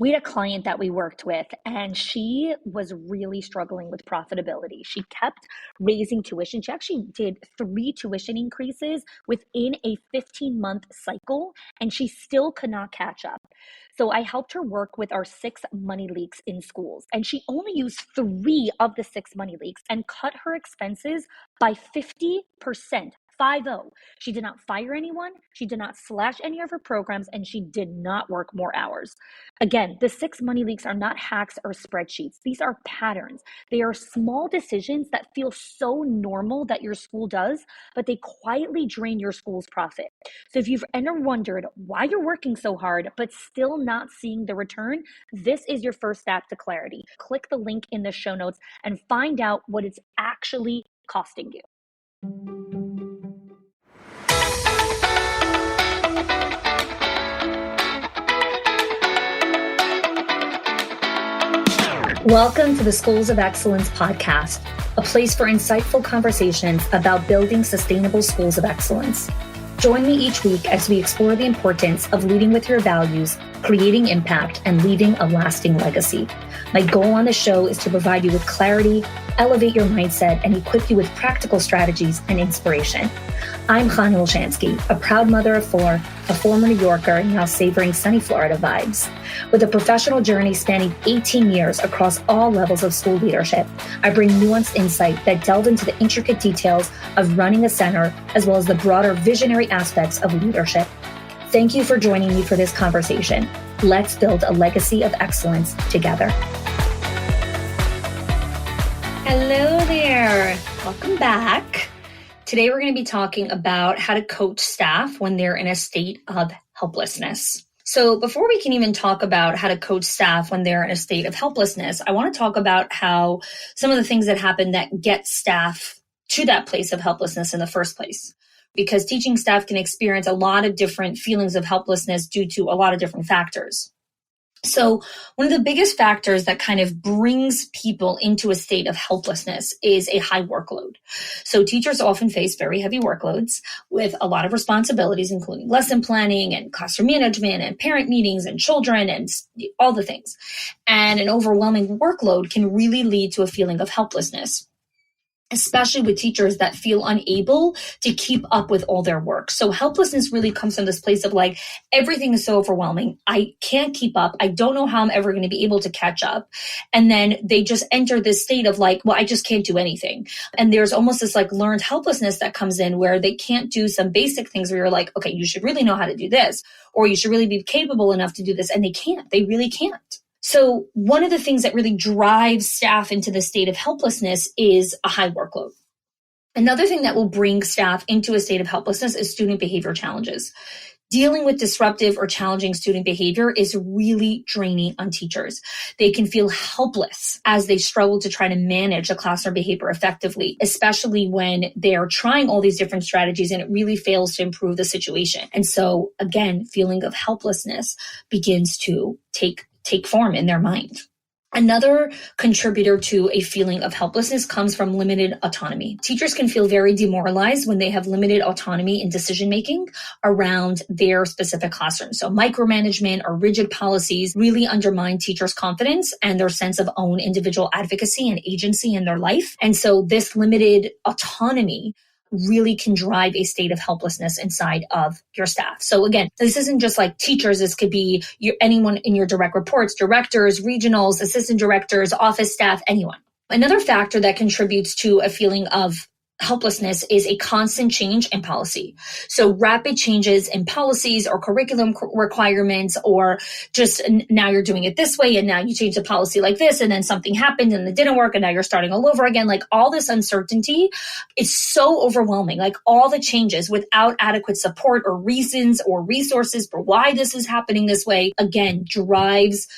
We had a client that we worked with, and she was really struggling with profitability. She kept raising tuition. She actually did 3 tuition increases within a 15-month cycle, and she still could not catch up. So I helped her work with our 6 money leaks in schools, and she only used 3 of the 6 money leaks and cut her expenses by 50%. 50. She did not fire anyone. She did not slash any of her programs, and she did not work more hours. Again, the 6 money leaks are not hacks or spreadsheets. These are patterns. They are small decisions that feel so normal that your school does, but they quietly drain your school's profit. So if you've ever wondered why you're working so hard, but still not seeing the return, this is your first step to clarity. Click the link in the show notes and find out what it's actually costing you. Welcome to the Schools of Excellence podcast, a place for insightful conversations about building sustainable schools of excellence. Join me each week as we explore the importance of leading with your values, creating impact, and leaving a lasting legacy. My goal on the show is to provide you with clarity, elevate your mindset, and equip you with practical strategies and inspiration. I'm Chanie, a proud mother of 4, a former New Yorker, now savoring sunny Florida vibes. With a professional journey spanning 18 years across all levels of school leadership, I bring nuanced insight that delve into the intricate details of running a center, as well as the broader visionary aspects of leadership. Thank you for joining me for this conversation. Let's build a legacy of excellence together. Hello there. Welcome back. Today, we're going to be talking about how to coach staff when they're in a state of helplessness. So before we can even talk about how to coach staff when they're in a state of helplessness, I want to talk about how some of the things that happen that get staff to that place of helplessness in the first place. Because teaching staff can experience a lot of different feelings of helplessness due to a lot of different factors. So one of the biggest factors that kind of brings people into a state of helplessness is a high workload. So teachers often face very heavy workloads with a lot of responsibilities, including lesson planning and classroom management and parent meetings and children and all the things. And an overwhelming workload can really lead to a feeling of helplessness, especially with teachers that feel unable to keep up with all their work. So helplessness really comes from this place of like, everything is so overwhelming. I can't keep up. I don't know how I'm ever going to be able to catch up. And then they just enter this state of like, well, I just can't do anything. And there's almost this like learned helplessness that comes in where they can't do some basic things where you're like, okay, you should really know how to do this, or you should really be capable enough to do this. And they can't. They really can't. So one of the things that really drives staff into the state of helplessness is a high workload. Another thing that will bring staff into a state of helplessness is student behavior challenges. Dealing with disruptive or challenging student behavior is really draining on teachers. They can feel helpless as they struggle to try to manage the classroom behavior effectively, especially when they are trying all these different strategies and it really fails to improve the situation. And so again, feeling of helplessness begins to take form in their mind. Another contributor to a feeling of helplessness comes from limited autonomy. Teachers can feel very demoralized when they have limited autonomy in decision-making around their specific classroom. So micromanagement or rigid policies really undermine teachers' confidence and their sense of own individual advocacy and agency in their life. And so this limited autonomy really can drive a state of helplessness inside of your staff. So again, this isn't just like teachers. This could be anyone in your direct reports, directors, regionals, assistant directors, office staff, anyone. Another factor that contributes to a feeling of helplessness is a constant change in policy. So rapid changes in policies or curriculum requirements, or just now you're doing it this way and now you change the policy like this and then something happened and it didn't work and now you're starting all over again. Like all this uncertainty is so overwhelming, like all the changes without adequate support or reasons or resources for why this is happening this way, again, drives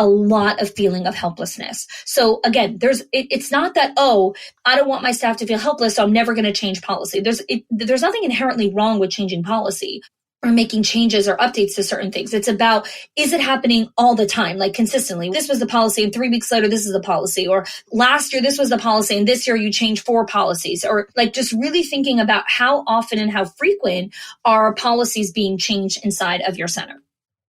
a lot of feeling of helplessness. So again, it's not that, oh, I don't want my staff to feel helpless, so I'm never going to change policy. There's nothing inherently wrong with changing policy or making changes or updates to certain things. It's about, is it happening all the time, like consistently? This was the policy and 3 weeks later, this is the policy. Or last year, this was the policy and this year you changed 4 policies. Or like just really thinking about how often and how frequent are policies being changed inside of your center.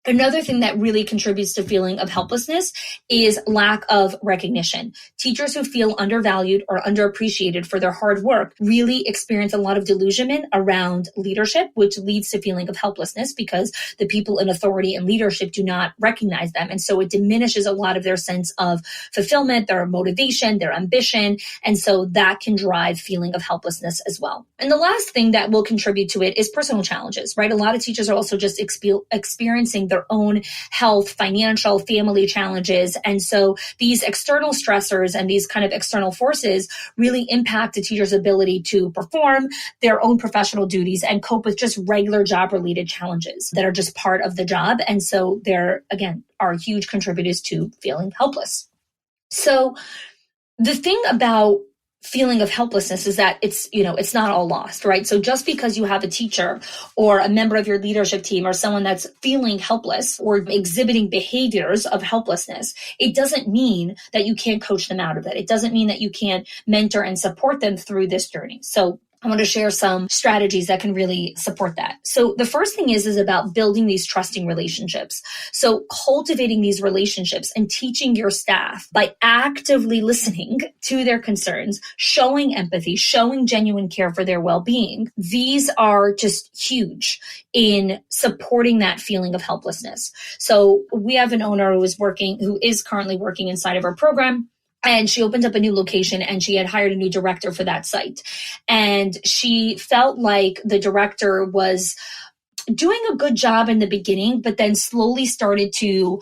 Another thing that really contributes to feeling of helplessness is lack of recognition. Teachers who feel undervalued or underappreciated for their hard work really experience a lot of delusionment around leadership, which leads to feeling of helplessness because the people in authority and leadership do not recognize them. And so it diminishes a lot of their sense of fulfillment, their motivation, their ambition. And so that can drive feeling of helplessness as well. And the last thing that will contribute to it is personal challenges, right? A lot of teachers are also just experiencing their own health, financial, family challenges. And so these external stressors and these kind of external forces really impact the teacher's ability to perform their own professional duties and cope with just regular job-related challenges that are just part of the job. And so they're, again, are huge contributors to feeling helpless. So the thing about feeling of helplessness is that it's not all lost, right? So just because you have a teacher or a member of your leadership team or someone that's feeling helpless or exhibiting behaviors of helplessness, it doesn't mean that you can't coach them out of it. It doesn't mean that you can't mentor and support them through this journey. So I want to share some strategies that can really support that. So the first thing is about building these trusting relationships. So cultivating these relationships and teaching your staff by actively listening to their concerns, showing empathy, showing genuine care for their well-being. These are just huge in supporting that feeling of helplessness. So we have an owner who is currently working inside of our program. And she opened up a new location and she had hired a new director for that site. And she felt like the director was doing a good job in the beginning, but then slowly started to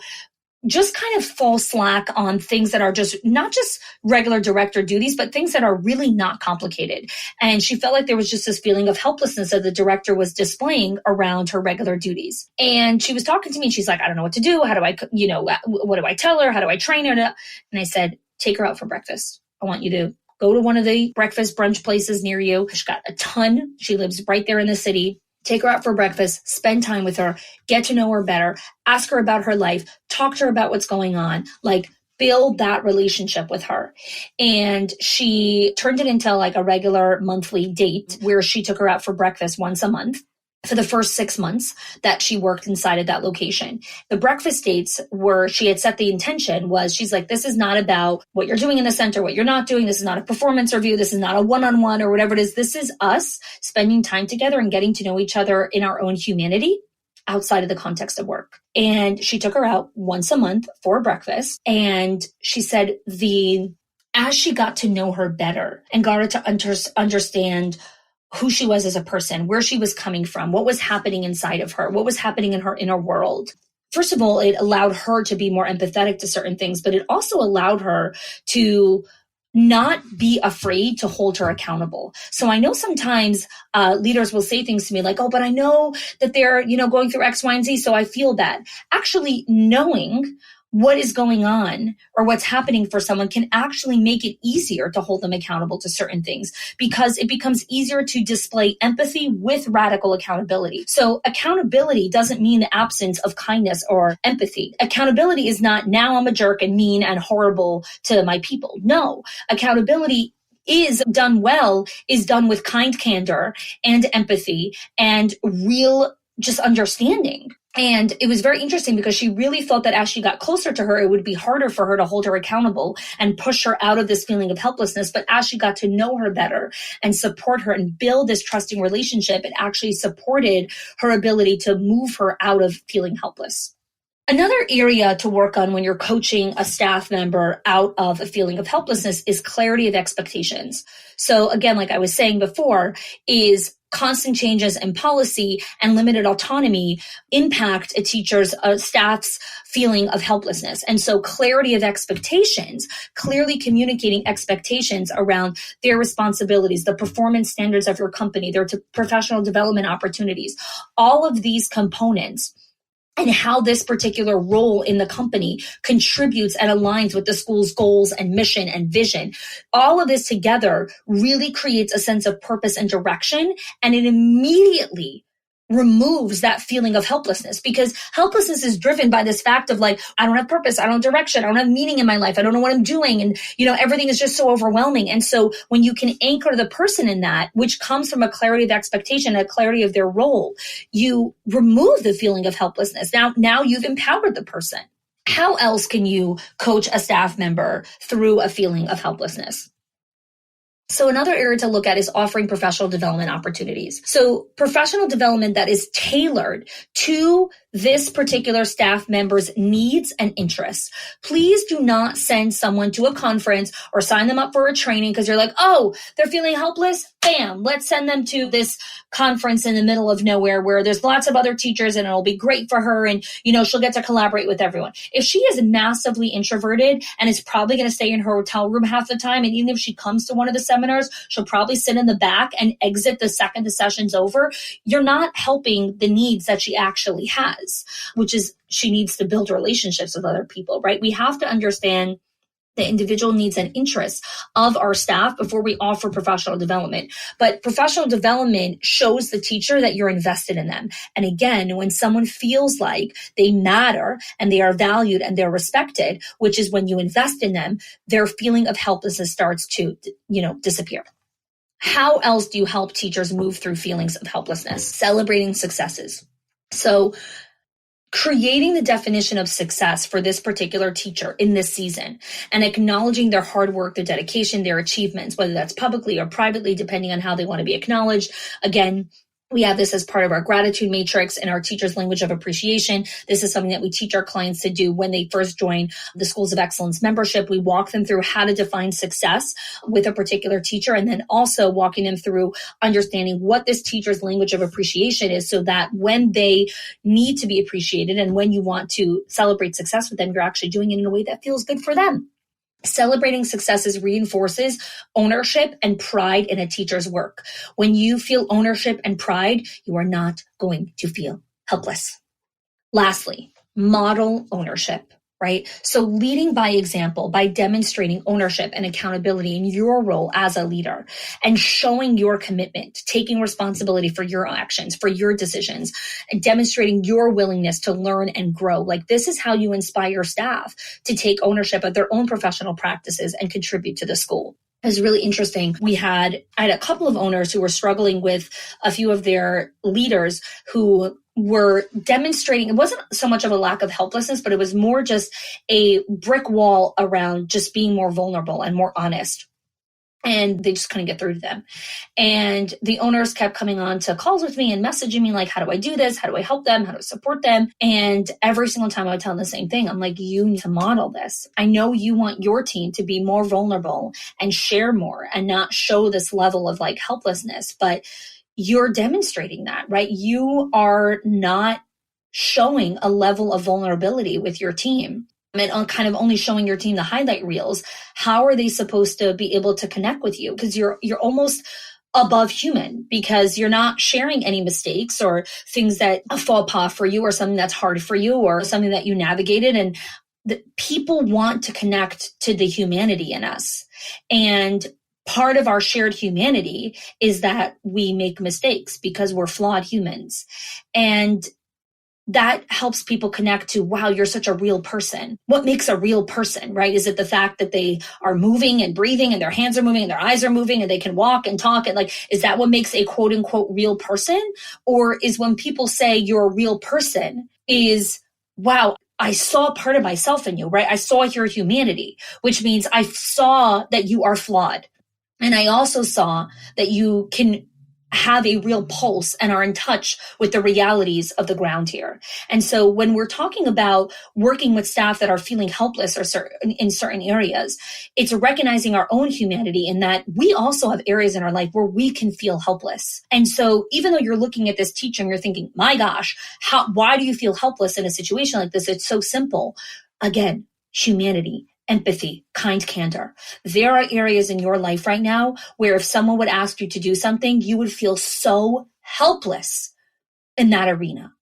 just kind of fall slack on things that are just not just regular director duties, but things that are really not complicated. And she felt like there was just this feeling of helplessness that the director was displaying around her regular duties. And she was talking to me and she's like, I don't know what to do. How do I, what do I tell her? How do I train her? And I said, take her out for breakfast. I want you to go to one of the breakfast brunch places near you. She's got a ton. She lives right there in the city. Take her out for breakfast, spend time with her, get to know her better, ask her about her life, talk to her about what's going on, build that relationship with her. And she turned it into a regular monthly date where she took her out for breakfast once a month. For the first 6 months that she worked inside of that location. The breakfast dates she had set the intention she's like, this is not about what you're doing in the center, what you're not doing. This is not a performance review. This is not a one-on-one or whatever it is. This is us spending time together and getting to know each other in our own humanity outside of the context of work. And she took her out once a month for breakfast. And she said as she got to know her better and got her to understand who she was as a person, where she was coming from, what was happening inside of her, what was happening in her inner world. First of all, it allowed her to be more empathetic to certain things, but it also allowed her to not be afraid to hold her accountable. So I know sometimes leaders will say things to me like, oh, but I know that they're, going through X, Y, and Z, so I feel bad. Actually knowing what is going on or what's happening for someone can actually make it easier to hold them accountable to certain things because it becomes easier to display empathy with radical accountability. So accountability doesn't mean the absence of kindness or empathy. Accountability is not now I'm a jerk and mean and horrible to my people. No, accountability is done with kind candor and empathy and real just understanding. And it was very interesting because she really thought that as she got closer to her, it would be harder for her to hold her accountable and push her out of this feeling of helplessness. But as she got to know her better and support her and build this trusting relationship, it actually supported her ability to move her out of feeling helpless. Another area to work on when you're coaching a staff member out of a feeling of helplessness is clarity of expectations. So again, like I was saying before, is constant changes in policy and limited autonomy impact a staff's feeling of helplessness. And so clarity of expectations, clearly communicating expectations around their responsibilities, the performance standards of your company, their professional development opportunities, all of these components and how this particular role in the company contributes and aligns with the school's goals and mission and vision. All of this together really creates a sense of purpose and direction, and it immediately removes that feeling of helplessness, because helplessness is driven by this fact of like, I don't have purpose, I don't have direction, I don't have meaning in my life, I don't know what I'm doing. And, everything is just so overwhelming. And so when you can anchor the person in that, which comes from a clarity of expectation, a clarity of their role, you remove the feeling of helplessness. Now you've empowered the person. How else can you coach a staff member through a feeling of helplessness? So another area to look at is offering professional development opportunities. So professional development that is tailored to this particular staff member's needs and interests. Please do not send someone to a conference or sign them up for a training because you're like, oh, they're feeling helpless. Bam, let's send them to this conference in the middle of nowhere where there's lots of other teachers and it'll be great for her and, she'll get to collaborate with everyone. If she is massively introverted and is probably going to stay in her hotel room half the time, and even if she comes to one of the seminars, she'll probably sit in the back and exit the second the session's over, you're not helping the needs that she actually has, which is she needs to build relationships with other people, right? We have to understand the individual needs and interests of our staff before we offer professional development. But professional development shows the teacher that you're invested in them. And again, when someone feels like they matter and they are valued and they're respected, which is when you invest in them, their feeling of helplessness starts to, disappear. How else do you help teachers move through feelings of helplessness? Celebrating successes. So creating the definition of success for this particular teacher in this season and acknowledging their hard work, their dedication, their achievements, whether that's publicly or privately, depending on how they want to be acknowledged. Again, we have this as part of our gratitude matrix and our teacher's language of appreciation. This is something that we teach our clients to do when they first join the Schools of Excellence membership. We walk them through how to define success with a particular teacher, and then also walking them through understanding what this teacher's language of appreciation is, so that when they need to be appreciated and when you want to celebrate success with them, you're actually doing it in a way that feels good for them. Celebrating successes reinforces ownership and pride in a teacher's work. When you feel ownership and pride, you are not going to feel helpless. Lastly, model ownership, right? So leading by example, by demonstrating ownership and accountability in your role as a leader and showing your commitment, taking responsibility for your actions, for your decisions, and demonstrating your willingness to learn and grow. Like, this is how you inspire staff to take ownership of their own professional practices and contribute to the school. It was really interesting. I had a couple of owners who were struggling with a few of their leaders who were demonstrating, it wasn't so much of a lack of helplessness, but it was more just a brick wall around just being more vulnerable and more honest. And they just couldn't get through to them. And the owners kept coming on to calls with me and messaging me like, how do I do this? How do I help them? How do I support them? And every single time I would tell them the same thing. I'm like, you need to model this. I know you want your team to be more vulnerable and share more and not show this level of like helplessness, but you're demonstrating that, right? You are not showing a level of vulnerability with your team. And kind of only showing your team the highlight reels. How are they supposed to be able to connect with you? Because you're almost above human, because you're not sharing any mistakes or things that fall apart for you or something that's hard for you or something that you navigated. And the people want to connect to the humanity in us. And part of our shared humanity is that we make mistakes because we're flawed humans. And that helps people connect to, wow, you're such a real person. What makes a real person, right? Is it the fact that they are moving and breathing and their hands are moving and their eyes are moving and they can walk and talk? And like, is that what makes a quote unquote real person? Or is when people say you're a real person is, wow, I saw part of myself in you, right? I saw your humanity, which means I saw that you are flawed. And I also saw that you can have a real pulse and are in touch with the realities of the ground here. And so when we're talking about working with staff that are feeling helpless or in certain areas, it's recognizing our own humanity in that we also have areas in our life where we can feel helpless. And so even though you're looking at this teacher and you're thinking, my gosh, why do you feel helpless in a situation like this? It's so simple. Again, humanity, empathy, kind candor. There are areas in your life right now where if someone would ask you to do something, you would feel so helpless in that arena.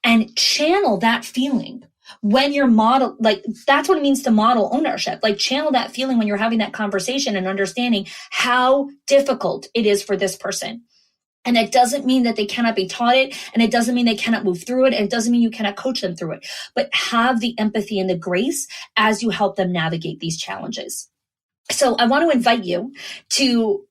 And channel that feeling when you're model, like that's what it means to model ownership. Like channel that feeling when you're having that conversation and understanding how difficult it is for this person. And it doesn't mean that they cannot be taught it, and it doesn't mean they cannot move through it, and it doesn't mean you cannot coach them through it. But have the empathy and the grace as you help them navigate these challenges. So I want to invite you to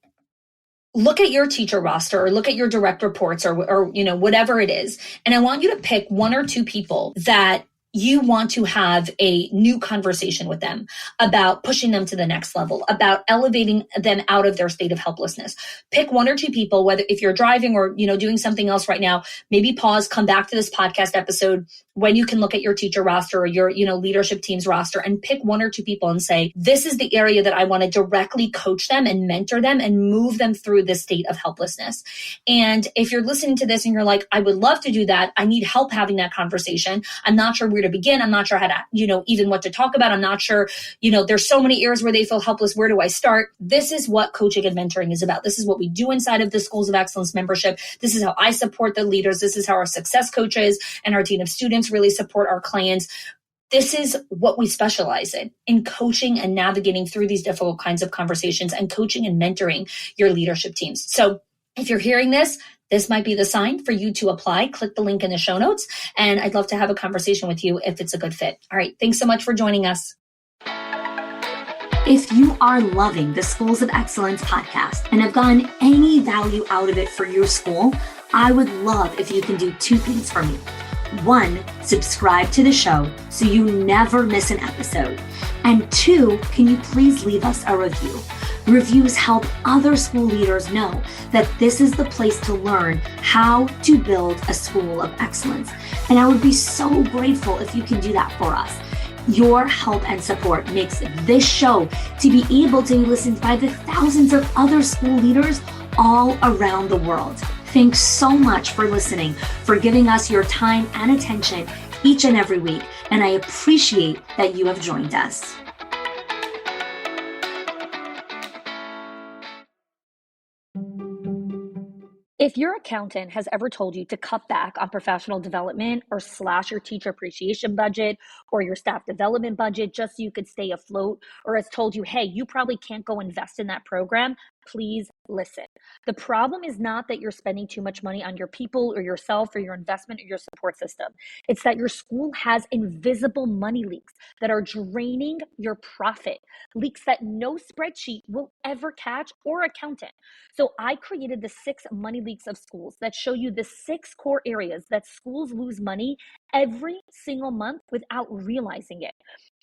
look at your teacher roster or look at your direct reports or whatever it is. And I want you to pick one or two people that you want to have a new conversation with them about pushing them to the next level, about elevating them out of their state of helplessness. Pick one or two people, whether if you're driving or, doing something else right now, maybe pause, come back to this podcast episode when you can look at your teacher roster or your, leadership team's roster and pick one or two people and say, this is the area that I want to directly coach them and mentor them and move them through this state of helplessness. And if you're listening to this and you're like, I would love to do that. I need help having that conversation. I'm not sure where to begin. I'm not sure how to, even what to talk about. I'm not sure, there's so many areas where they feel helpless. Where do I start? This is what coaching and mentoring is about. This is what we do inside of the Schools of Excellence membership. This is how I support the leaders. This is how our success coaches and our dean of students really support our clients. This is what we specialize in coaching and navigating through these difficult kinds of conversations and coaching and mentoring your leadership teams. So if you're hearing this might be the sign for you to apply. Click the link in the show notes, and I'd love to have a conversation with you if it's a good fit. All right. Thanks so much for joining us. If you are loving the Schools of Excellence podcast and have gotten any value out of it for your school, I would love if you can do two things for me. One, subscribe to the show so you never miss an episode. And two, can you please leave us a review? Reviews help other school leaders know that this is the place to learn how to build a school of excellence. And I would be so grateful if you can do that for us. Your help and support makes this show to be able to be listened by the thousands of other school leaders all around the world. Thanks so much for listening, for giving us your time and attention each and every week. And I appreciate that you have joined us. If your accountant has ever told you to cut back on professional development or slash your teacher appreciation budget or your staff development budget just so you could stay afloat, or has told you, hey, you probably can't go invest in that program, please listen. The problem is not that you're spending too much money on your people or yourself or your investment or your support system. It's that your school has invisible money leaks that are draining your profit, leaks that no spreadsheet will ever catch or accountant. So I created the 6 money leaks of schools that show you the 6 core areas that schools lose money every single month without realizing it.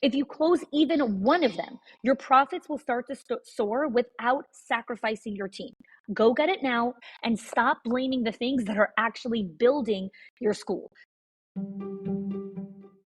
If you close even one of them, your profits will start to soar without sacrificing your team. Go get it now and stop blaming the things that are actually building your school.